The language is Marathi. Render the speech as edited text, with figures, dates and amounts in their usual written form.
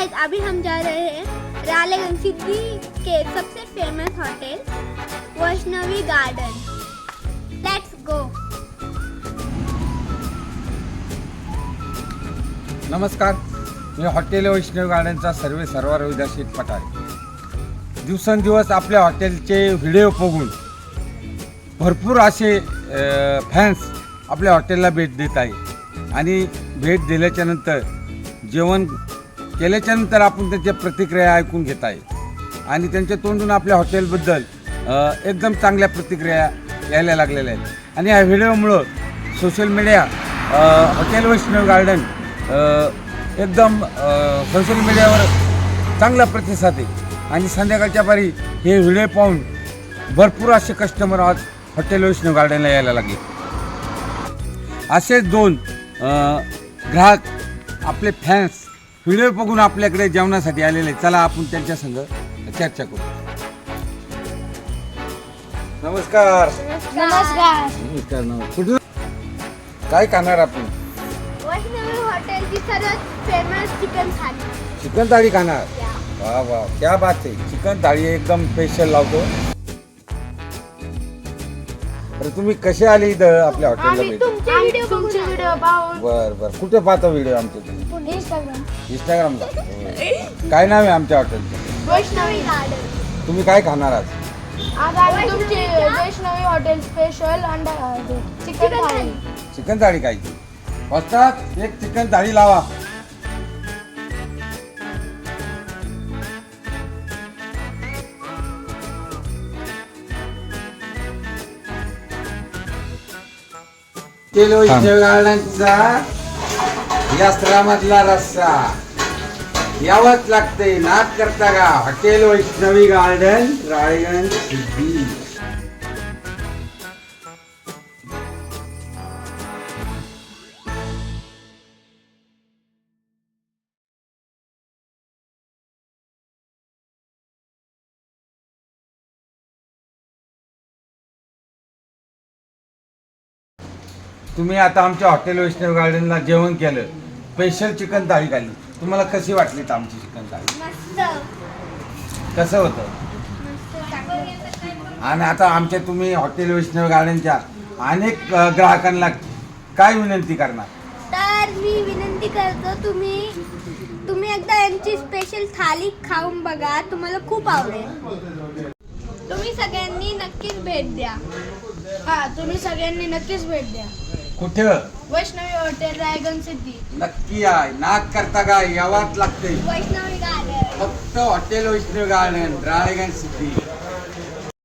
गाइस अभी हम जा रहे हैं रालेगंज सिटी के सबसे famous hotel Vaishnavi garden. Let's go. नमस्कार, मी हॉटेल वैष्णव गार्डनचा सर्व रविदास पठारे। दिवसेंदिवस आपल्या हॉटेलचे व्हिडिओ बघून भरपूर असे फॅन्स आपल्या हॉटेलला भेट देत आहे आणि भेट दिल्याच्या नंतर जेवण केल्याच्या नंतर आपण त्यांच्या प्रतिक्रिया ऐकून घेत आहे आणि त्यांच्या तोंडून आपल्या हॉटेलबद्दल एकदम चांगल्या प्रतिक्रिया यायला लागलेल्या आहेत आणि या व्हिडिओमुळं सोशल मीडिया हॉटेल वैष्णव गार्डन एकदम सोशल मीडियावर चांगला प्रतिसाद आहे आणि संध्याकाळच्या पारी हे व्हिडिओ पाहून भरपूर असे कस्टमर आज हॉटेल वैष्णव गार्डनला यायला लागले। असेच दोन ग्राहक आपले फॅन्स व्हिडिओ बघून आपल्याकडे जेवणासाठी आलेले। चला आपण त्यांच्या संग चर्चा करू। नमस्कार। नमस्कार। नमस्कार। कुठून काय खाणार आपण? वैष्णवी हॉटेलची सर्वात फेमस चिकन थाली। चिकन थाळी खाणार? वाह वाह, क्या बात आहे। चिकन थाळी एकदम स्पेशल लावतो। अरे तुम्ही कसे आले इथं आपल्या हॉटेलला भेट? तुमचे व्हिडिओ पाहून। बर कुठे पाहता व्हिडिओ आमचे? इंस्टाग्रामला। काय नाव आहे आमच्या हॉटेलचं? वैष्णवी गार्डन। तुम्ही काय खाणार आज? आज आम्ही तुमची वैष्णवी हॉटेल स्पेशल अंडा चिकन थाळी। चिकन थाळी खायची। वस्ताद एक चिकन थाळी लावा। वैष्णव गार्डनचा यास्त्रामधला रस्सा यावंच लागते। नाद करता का? Hotel Vaishnavi garden Ralegan Siddhi. तुम्ही आता आमच्या हॉटेल वैष्णव गार्डनला जेवण केलं, स्पेशल चिकन थाळी खाल्ली, तुम्हाला कशी वाटली आमची चिकन थाळी? मस्त। कसं होतं? आणि आता आमच्या तुम्ही हॉटेल वैष्णव गार्डनच्या अनेक ग्राहकांना काय विनंती करणार? तर मी विनंती करतो तुम्ही एकदा यांची स्पेशल थाली खाऊन बघा, तुम्हाला खूप आवडेल। तुम्ही सगळ्यांनी नक्कीच भेट द्या। तुम्ही सगळ्यांनी नक्कीच भेट द्या। कुठं? वैष्णवी हॉटेल रायगण सिद्धी। नक्की आहे। नाद करता का? यावाच लागते। वैष्णवी गार्डन। फक्त हॉटेल वैष्णव गार्डन राळेगण सिटी।